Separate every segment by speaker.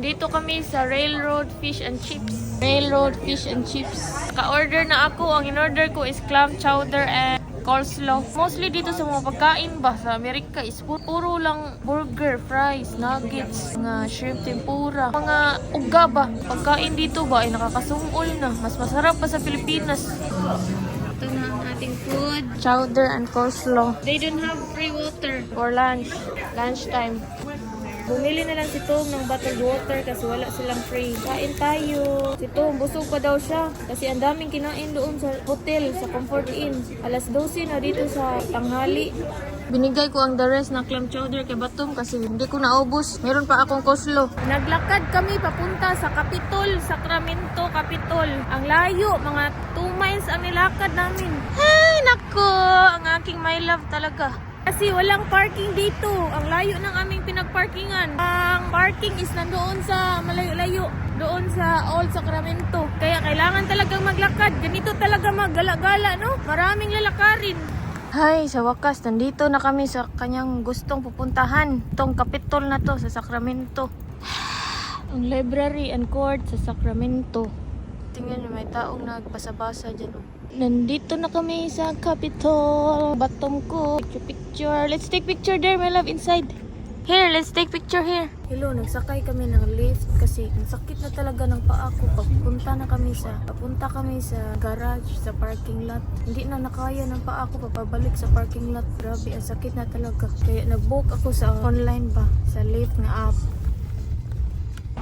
Speaker 1: Dito kami sa Railroad Fish and Chips. Railroad Fish and Chips. Ka-order na ako. Ang in-order ko is clam chowder and coleslaw. Mostly dito sa mga pagkain ba sa Amerika is puro lang burger, fries, nuggets, mga shrimp tempura, mga uga ba. Pagkain dito ba ay nakakasungol na. Mas masarap pa sa Pilipinas. Ito na ang ating food. Chowder and coleslaw. They don't have free water for lunch. Lunchtime. Bumili na lang si Tom ng bottled water kasi wala silang free. Kain tayo. Si Tom, busog pa daw siya. Kasi ang daming kinain doon sa hotel, sa Comfort Inn. Alas 12 na dito sa tanghali. Binigay ko ang the rest na clam chowder kay Batom kasi hindi ko naubos. Meron pa akong coleslaw. Naglakad kami papunta sa Capitol, Sacramento, Capitol. Ang layo, mga 2 miles ang nilakad namin. Ay, nako! Ang aking my love talaga. Kasi walang parking dito. Ang layo ng aming pinagparkingan. Ang parking is nandoon sa malayo-layo. Doon sa Old Sacramento. Kaya kailangan talagang maglakad. Ganito talaga maggala-gala, no? Maraming lalakarin. Hay, sa wakas, nandito na kami sa kanyang gustong pupuntahan. Itong Capitol na to sa Sacramento. Ang library and court sa Sacramento. Tingnan nyo, may taong nagbasa-basa dyan. Nandito na kami sa Capitol. Batom ko. Picture. Let's take picture there, my love, inside. Here, let's take picture here. Hello, nagsakay kami ng lift kasi ang sakit na talaga ng paa ko. Papunta kami sa garage, sa parking lot. Hindi na nakaya ng paa ko papabalik sa parking lot. Grabe, ang sakit na talaga. Kaya nag-book ako sa online ba, sa lift na app.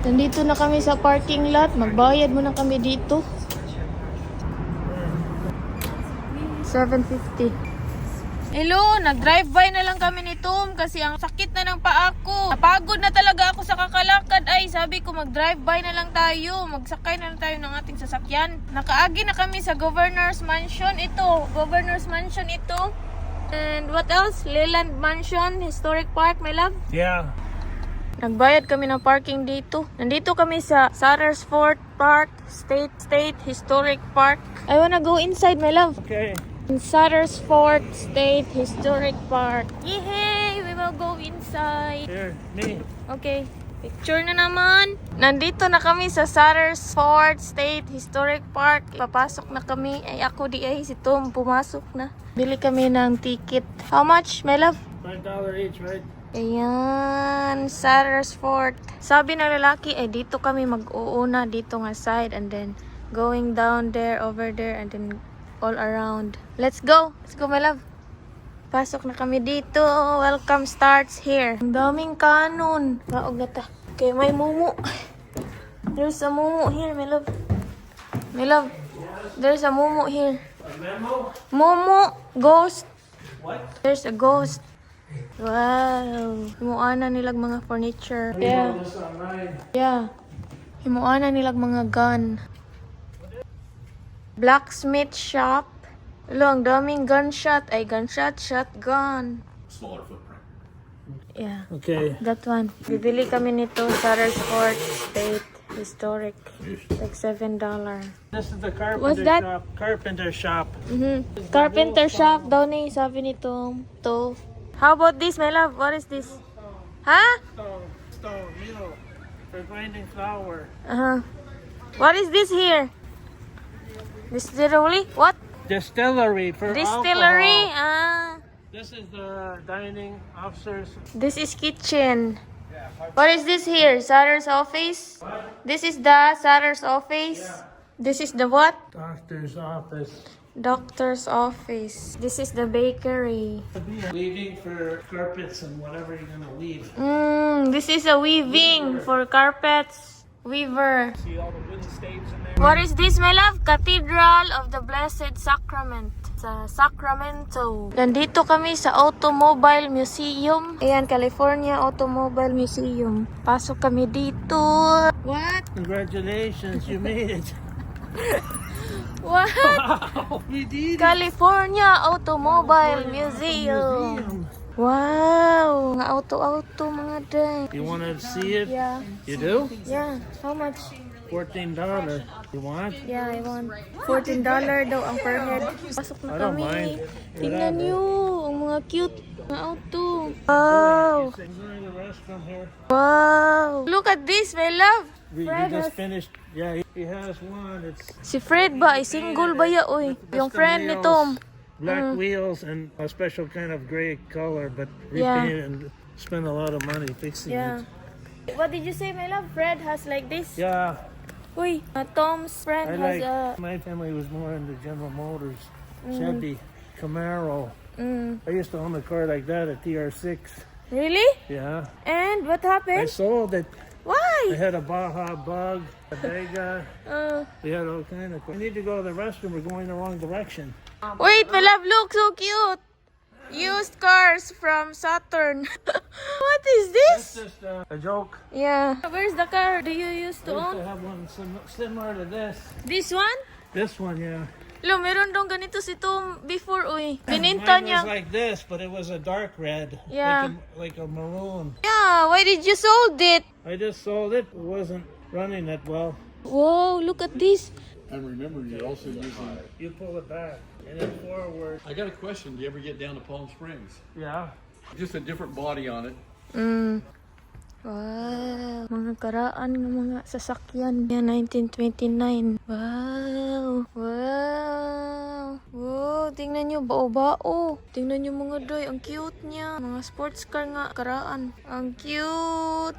Speaker 1: Nandito na kami sa parking lot. Magbayad muna kami dito. 750. Hello, nag-drive-by na lang kami ni Tom kasi ang sakit na ng paa ko. Napagod na talaga ako sa kakalakad. Ay, sabi ko mag-drive-by na lang tayo. Magsakay na lang tayo ng ating sasakyan. Nakaagi na kami sa Governor's Mansion. Ito, Governor's Mansion ito. And what else? Leland Mansion, Historic Park, my love?
Speaker 2: Yeah.
Speaker 1: Nagbayad kami ng parking dito. Nandito kami sa Sattersford Park, State Historic Park. I wanna go inside, my love.
Speaker 2: Okay.
Speaker 1: In Sattersford State Historic Park. Yay! We will go inside.
Speaker 2: Here, me.
Speaker 1: Okay. Picture na naman. Nandito na kami sa Sattersford State Historic Park. Papasok na kami. Ay, ako di ay. Si Tom pumasok na. Bili kami ng ticket. How much, my love?
Speaker 2: $5 each, right?
Speaker 1: Ayan, Sattersford. Sabi ng lalaki, dito kami mag-uuna, dito nga side, and then going down there, over there, and then all around. Let's go! Let's go, my love. Pasok na kami dito. Welcome starts here. Ang daming kanon. Maog na ta. Okay, may mumu. There's a mumu here, my love. My love, there's a mumu here.
Speaker 2: A memo?
Speaker 1: Mumu! Ghost!
Speaker 2: What?
Speaker 1: There's a ghost. Wow. Himuana nilag mga furniture. Yeah.
Speaker 2: This online.
Speaker 1: Yeah. Himuana nilag mga gun. Blacksmith shop. Ang daming gunshot. Ay, gunshot, shotgun.
Speaker 3: Smaller footprint.
Speaker 1: Yeah.
Speaker 2: Okay.
Speaker 1: That one. Bibili kami nito sa Sattersford State Historic. Like $7.
Speaker 2: This is the carpenter
Speaker 1: What's that?
Speaker 2: shop. Carpenter shop.
Speaker 1: Carpenter shop daw ni sabi nito. To. How about this, my love? What is this? Huh?
Speaker 2: Stone, mill for grinding flour.
Speaker 1: What is this here? Distillery? What?
Speaker 2: Distillery for
Speaker 1: Distillery?
Speaker 2: alcohol. This is the dining officers.
Speaker 1: This is kitchen. What is this here? Satter's office? This is the Satter's office? This is the what?
Speaker 2: Doctor's office.
Speaker 1: Doctor's office. This is the bakery.
Speaker 2: Weaving for carpets and whatever you're gonna weave.
Speaker 1: This is a weaving for carpets. Weaver.
Speaker 2: See all the wooden staves in there?
Speaker 1: What is this, my love? Cathedral of the Blessed Sacrament. Sa Sacramento. Nandito kami sa Automobile Museum. Ayan, California Automobile Museum. Pasok kami dito. What?
Speaker 2: Congratulations, you made it.
Speaker 1: What?
Speaker 2: Wow, we did it.
Speaker 1: California Automobile Museum. Wow! Mga auto-auto, mga day.
Speaker 2: You want to see it?
Speaker 1: Yeah.
Speaker 2: You do?
Speaker 1: Yeah. How much?
Speaker 2: $14. You want?
Speaker 1: Yeah, I want. $14 daw ang per head. Pasok na
Speaker 2: I don't
Speaker 1: kami.
Speaker 2: mind.
Speaker 1: Tingnan
Speaker 2: Whatever.
Speaker 1: nyo. Ang mga cute Auto. Wow.
Speaker 2: He's going to the restroom here.
Speaker 1: Wow. Look at this, my love.
Speaker 2: He
Speaker 1: Fred
Speaker 2: just
Speaker 1: has-
Speaker 2: finished. Yeah, he has one. It's
Speaker 1: Si Fred ba ay single ba ya oy? Yung friend ni Tom.
Speaker 2: black wheels and a special kind of gray color, but
Speaker 1: Yeah.
Speaker 2: repainted and spent a lot of money fixing
Speaker 1: Yeah. What did you say, my love? Fred has like this.
Speaker 2: it. Yeah,
Speaker 1: Uy, Tom's friend
Speaker 2: I
Speaker 1: has
Speaker 2: like.
Speaker 1: a.
Speaker 2: My family was more into General Motors, Chevy, Camaro. I used to own a car like that, a TR6.
Speaker 1: Really?
Speaker 2: Yeah,
Speaker 1: And what
Speaker 2: I
Speaker 1: happened?
Speaker 2: sold it. I
Speaker 1: Why?
Speaker 2: had a Baja Bug, a Vega.
Speaker 1: Uh,
Speaker 2: We had all kind of. We need to go to the restroom. We're going the wrong direction.
Speaker 1: wait, my love, look so cute. Used cars from Saturn. What is this?
Speaker 2: That's just a joke.
Speaker 1: Yeah. Where's the car do you used to
Speaker 2: I used
Speaker 1: own?
Speaker 2: to have one similar to this.
Speaker 1: This one?
Speaker 2: This one, yeah.
Speaker 1: Lo, meron dong ganito si Tom before, uy. Bininta
Speaker 2: Mine
Speaker 1: niya.
Speaker 2: was like this, but it was a dark red.
Speaker 1: Yeah.
Speaker 2: Like a maroon.
Speaker 1: Yeah, why did you sold it?
Speaker 2: I just sold it. It wasn't running that well.
Speaker 1: Whoa, look at this.
Speaker 3: And remember, you're also using.
Speaker 2: You pull it back and then forward.
Speaker 3: I got a question. Do you ever get down to Palm Springs?
Speaker 2: Yeah.
Speaker 3: Just a different body on it.
Speaker 1: Wow, mga karaan ng mga sasakyan. Yan, 1929. Wow, wow. Wow, tingnan nyo, bao-bao. Tingnan nyo mga doy, ang cute niya. Mga sports car nga, karaan. Ang cute.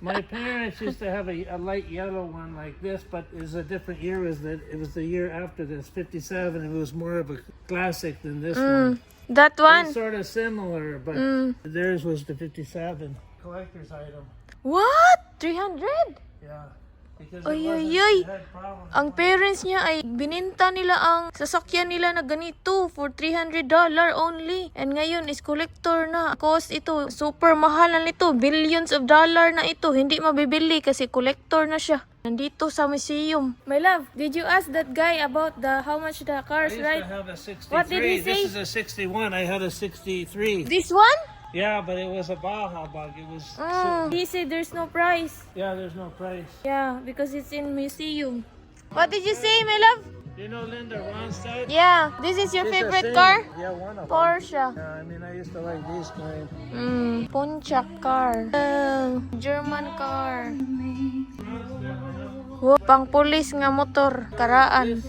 Speaker 2: My parents used to have a light yellow one like this, but it was a different year. It was the year after this, 57. It was more of a classic than this one.
Speaker 1: That
Speaker 2: It's
Speaker 1: one?
Speaker 2: sort of similar, but theirs was the 57. Collector's item.
Speaker 1: What? 300?
Speaker 2: Yeah. Because
Speaker 1: Ay,
Speaker 2: it wasn't,
Speaker 1: ay, ay.
Speaker 2: it had problems.
Speaker 1: Ang parents niya ay bininta nila ang sasakyan nila na ganito for $300 only. And ngayon is collector na. Cost ito, super mahal na nito. Billions of dollar na ito. Hindi mabibili kasi collector na siya. Nandito sa museum. My love, did you ask that guy about the how much the
Speaker 2: I
Speaker 1: cars,
Speaker 2: used
Speaker 1: right?
Speaker 2: to have a 63.
Speaker 1: What did he say?
Speaker 2: This is a 61. I had a 63.
Speaker 1: This one?
Speaker 2: Yeah, but it was a Baja Bug. It was.
Speaker 1: He said there's no price.
Speaker 2: Yeah, there's no price.
Speaker 1: Yeah, because it's in museum. What did you say, my love?
Speaker 2: You know Linda Ronstadt?
Speaker 1: Yeah, this is your
Speaker 2: She's the
Speaker 1: favorite
Speaker 2: same.
Speaker 1: car?
Speaker 2: Yeah, one of them.
Speaker 1: Porsche.
Speaker 2: Yeah, I mean, I used to like these kind.
Speaker 1: Pontiac car. German car. Wow, pang pulis nga motor. Karaan.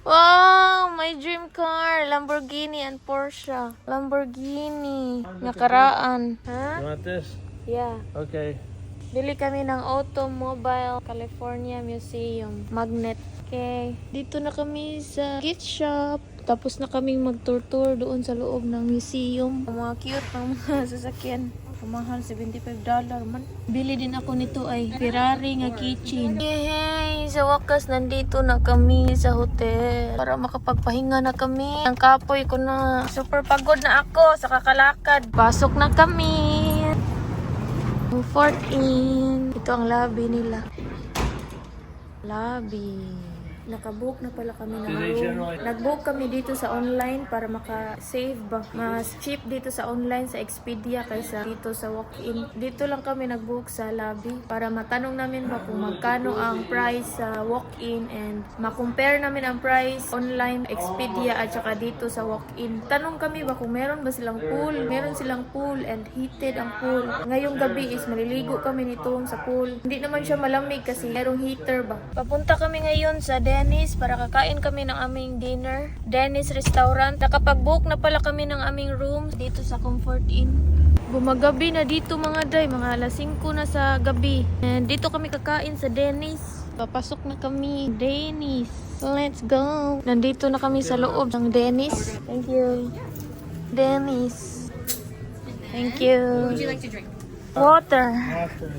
Speaker 1: Wow, my dream car. Lamborghini and Porsche. Lamborghini. Nga karaan. Ha?
Speaker 2: You want this?
Speaker 1: Yeah.
Speaker 2: Okay.
Speaker 1: Bili kami ng Automobile California Museum. Magnet. Okay. Dito na kami sa gift shop. Tapos na kaming mag-tour doon sa loob ng museum. Ang mga cute ng mga sasakyan. Kumahal, $75 man. Bili din ako nito ay Ferrari nga keychain. Yay! Sa wakas, nandito na kami sa hotel. Para makapagpahinga na kami. Ang kapoy ko na. Super pagod na ako sa kakalakad. Pasok na kami. Fort in. Ito ang lobby nila. Lobby. Nakabook na pala kami ng
Speaker 2: Do they
Speaker 1: room.
Speaker 2: generally-
Speaker 1: Nag-book kami dito sa online para maka-save ba. Mas cheap dito sa online sa Expedia kaysa dito sa walk-in. Dito lang kami nag-book sa lobby para matanong namin ba kung magkano ang price sa walk-in and ma-compare namin ang price online Expedia at saka dito sa walk-in. Tanong kami ba kung meron ba silang pool. Meron silang pool and heated ang pool. Ngayong gabi is maliligo kami nito sa pool. Hindi naman siya malamig kasi merong heater ba. Papunta kami ngayon sa Dennis para kakain kami ng aming dinner. Dennis Restaurant. Nakapag-book na pala kami ng aming room dito sa Comfort Inn. Bumagabi na dito mga day. Mga alas 5 na sa gabi. And dito kami kakain sa Dennis. Papasok na kami. Dennis. Let's go. Nandito na kami sa loob ng Dennis. Thank you. Dennis. Thank you.
Speaker 4: Would you like to drink?
Speaker 1: Water.
Speaker 2: After.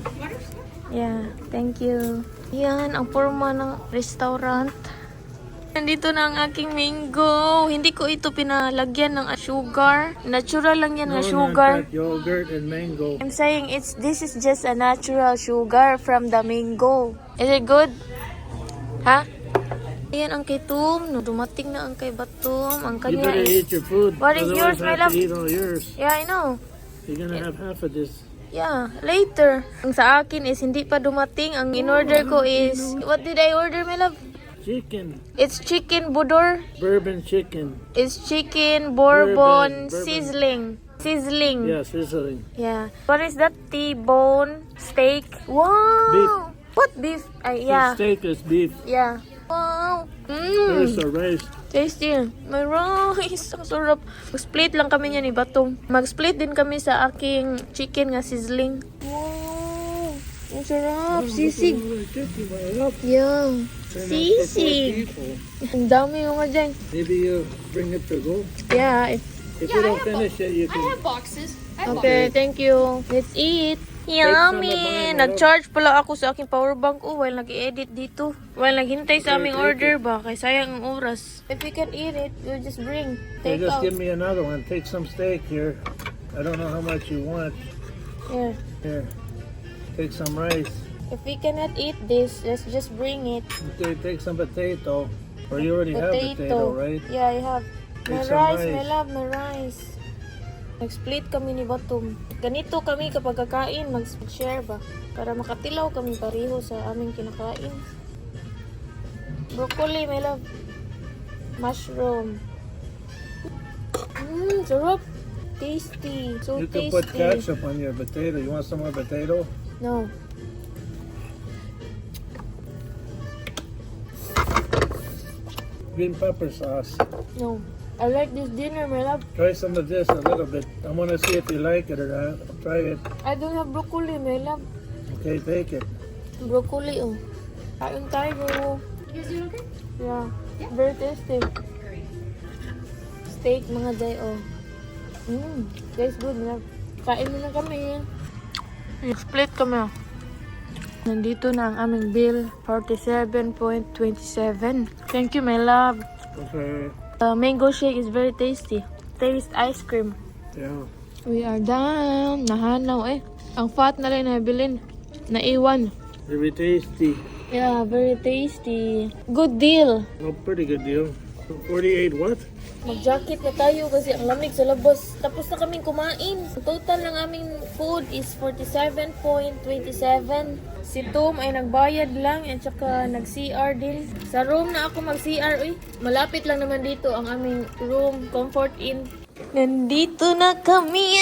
Speaker 1: Yeah, thank you. Yan, ang forma ng restaurant. Nandito na ang aking mango. Hindi ko ito pinalagyan ng sugar. Natural lang yan na sugar.
Speaker 2: Yogurt and mango.
Speaker 1: I'm saying this is just a natural sugar from the mango. Is it good? Ha? Ayan ang kay Tum. No, dumating na ang kay Batum. Ang
Speaker 2: You
Speaker 1: kanya
Speaker 2: better
Speaker 1: is...
Speaker 2: eat your food.
Speaker 1: What is
Speaker 2: otherwise
Speaker 1: yours,
Speaker 2: I
Speaker 1: my
Speaker 2: have
Speaker 1: love?
Speaker 2: to eat all yours.
Speaker 1: Yeah, I know.
Speaker 2: You're gonna have half of this.
Speaker 1: Yeah, later. Ang sa akin is hindi pa dumating. Ang in-order ko is... What did I order, my love?
Speaker 2: Chicken.
Speaker 1: It's chicken budor.
Speaker 2: Bourbon chicken.
Speaker 1: It's chicken bourbon
Speaker 2: Bourbon.
Speaker 1: sizzling. Sizzling.
Speaker 2: Yeah, sizzling.
Speaker 1: Yeah. What is that? T-bone steak. Wow.
Speaker 2: Beef.
Speaker 1: What beef? Yeah.
Speaker 2: The steak is beef.
Speaker 1: Yeah. Wow.
Speaker 2: There's the rice.
Speaker 1: Tasty. May rice. Ang sarap. Mag-split lang kami niya ni Batong. Mag-split din kami sa aking chicken nga sizzling. Wow. Ang sarap. Sisig. Yeah. Sisig. Ang dami mga dyan.
Speaker 2: Maybe you bring it to go.
Speaker 1: Yeah.
Speaker 2: If you don't finish it, you can.
Speaker 4: boxes.
Speaker 1: Okay, thank you. Let's eat. Yummy! Nag-charge pala ako sa aking power bank while nag-edit dito. While naghintay sa aming order ba, kay sayang ang oras. If we can eat it, we'll just bring.
Speaker 2: So
Speaker 1: Take
Speaker 2: just
Speaker 1: out.
Speaker 2: give me another one. Take some steak here. I don't know how much you want.
Speaker 1: Here.
Speaker 2: Here. Take some rice.
Speaker 1: If we cannot eat this, let's just bring it.
Speaker 2: Okay, take some potato. Or you already have potato, right?
Speaker 1: Yeah, I have. My
Speaker 2: Take some
Speaker 1: rice, my
Speaker 2: rice.
Speaker 1: love, my rice. Nag-split kami ni Batum. Ganito kami kapag kakain, mag-share ba? Para makatilaw kami pareho sa aming kinakain. Broccoli, my love. Mushroom. Sarap. Tasty. So
Speaker 2: You can
Speaker 1: tasty.
Speaker 2: put ketchup on your potato. You want some more potato?
Speaker 1: No.
Speaker 2: Green pepper sauce.
Speaker 1: No. I like this dinner, my love.
Speaker 2: Try some of this a little bit. I want to see if you like it or not. Try it.
Speaker 1: I don't have broccoli, my love.
Speaker 2: Okay, take it.
Speaker 1: Broccoli, oh. Kain tayo.
Speaker 4: You guys doing okay?
Speaker 1: Yeah. Very tasty. Steak, mga day, oh. Tastes good, my love. Kain muna kami. Split kami, oh. Nandito na ang aming bill. 47.27. Thank you, my love.
Speaker 2: Okay.
Speaker 1: Mango shake is very tasty. Taste ice cream.
Speaker 2: Yeah.
Speaker 1: We are done. Nahanaw eh. Ang fat na lang nabilin. Naiwan.
Speaker 2: Very tasty.
Speaker 1: Yeah, very tasty. Good deal.
Speaker 2: Oh, pretty good deal. 48 what?
Speaker 1: Mag-jacket na tayo kasi ang lamig sa labas. Tapos na kaming kumain. Ang total ng aming food is 47.27. Si Tom ay nagbayad lang at saka nag-CR din. Sa room na ako mag-CR. Uy, malapit lang naman dito ang aming room. Comfort Inn. Nandito na kami.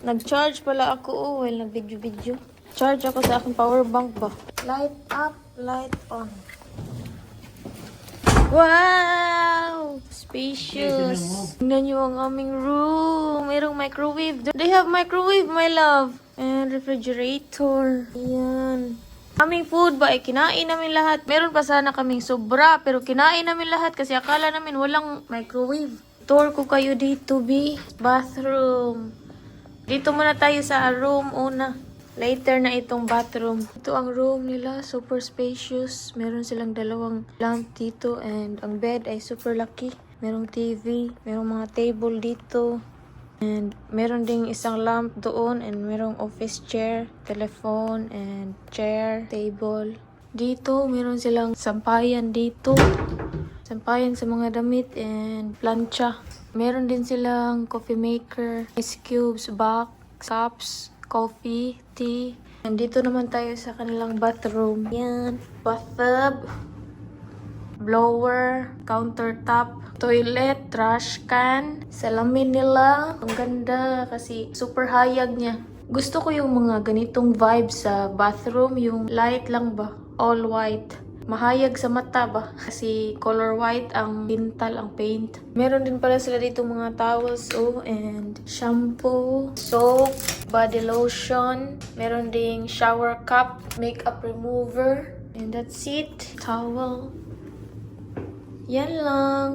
Speaker 1: Nag-charge pala ako. Oh, well, nag-video-video. Charge ako sa aking power bank ba. Light up, light on. Wow! Spacious. Tingnan nyo ang aming room. Mayroong microwave. They have microwave, my love. And refrigerator. Ayan. Aming food ba ay kinain namin lahat. Meron pa sana kaming sobra pero kinain namin lahat kasi akala namin walang microwave. Tour ko kayo dito, B. Bathroom. Dito muna tayo sa room una. Later na itong bathroom. Ito ang room nila. Super spacious. Meron silang dalawang lamp dito. And ang bed ay super lucky. Merong TV. Merong mga table dito. And meron ding isang lamp doon. And merong office chair, telephone, and chair, table. Dito, meron silang sampayan dito. Sampayan sa mga damit and plancha. Meron din silang coffee maker, ice cubes, box, cups, coffee, tea. Nandito naman tayo sa kanilang bathroom. Yan. Bathtub, blower, countertop, toilet, trash can, salamin nila. Ang ganda kasi super hayag niya. Gusto ko yung mga ganitong vibes sa bathroom. Yung light lang ba? All white. Mahayag sa mata ba? Kasi color white ang pintal, ang paint. Meron din pala sila dito mga towels, oh, and shampoo, soap, body lotion. Meron ding shower cup, makeup remover, and that's it. Towel. Yan lang.